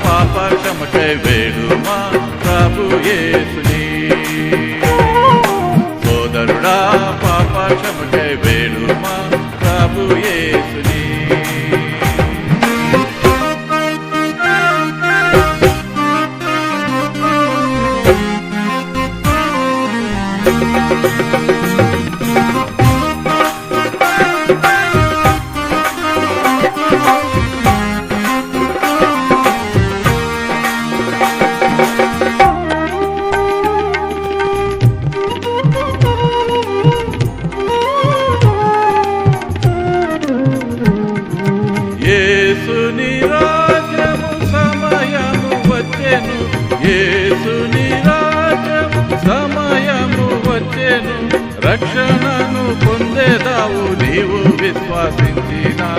పాపక్షమకై వేడుమా ప్రభు యేసుని. సోదరుడా పాపక్షమకై వేడుమా ప్రభు యేసుని. యేసుని రాజ్యము సమయము వచ్చెను, యేసుని రాజ్యము సమయము వచ్చెను. రక్షణను పొందేదావు నీవు విశ్వాసించినా,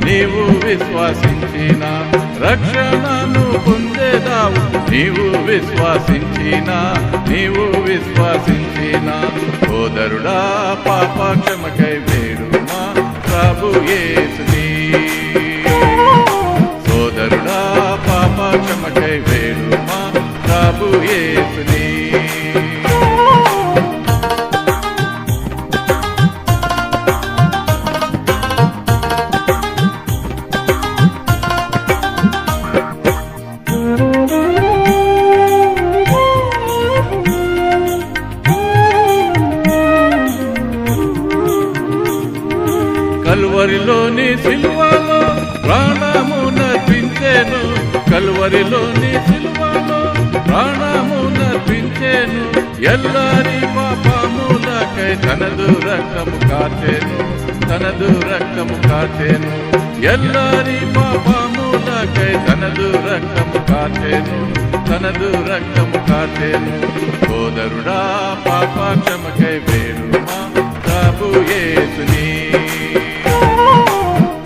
నీవు విశ్వాసించినా. రక్షణను పొందేదావు నీవు విశ్వాసించినా, నీవు విశ్వాసించినా. సోదరుడా పాపక్షమకై వేడుమా ప్రభు యేసుని. సోదరుడా పాపక్షమకై వేడుమా ప్రభు యేసుని. కల్వరిలోని సిలువలో ప్రాణమునర్పించెను, కల్వరిలోని సిలువలో ప్రాణమునర్పించెను. ఎల్లరి పాపములకై తనదు రక్తము కార్చెను, తనదు రక్తము కార్చెను. ఎల్లరి పాపములకై తనదు రక్తము కార్చెను, తనదు రక్తము కార్చెను. సోదరుడా పాపక్షమకై వేడుమా ప్రభు యేసుని.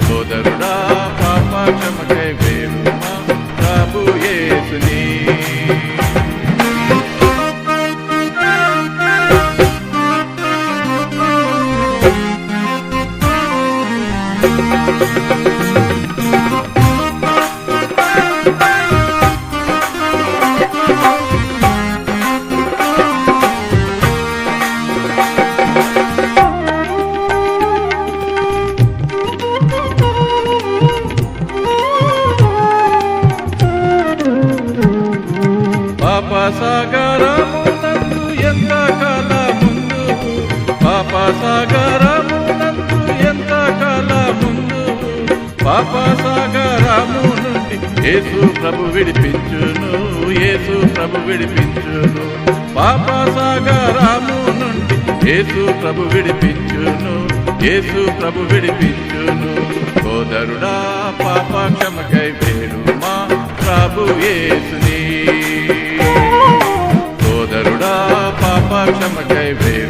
సోదరుడా పాపక్షమకై వేడుమా ప్రభు యేసుని. పాపసాగరమునందు ఎంత కాలముందు, పాపసాగరమునందు ఎంత కాలముందు. పాపసాగరము నుండి యేసు ప్రభు విడిపించును, యేసు ప్రభు విడిపించును. పాపసాగరము నుండి యేసు ప్రభు విడిపించును, యేసు ప్రభు విడిపించును. సోదరుడా పాపక్షమకై వేడుమా ప్రభు యేసుని. సోదరుడా పాపక్షమకై వేడుమా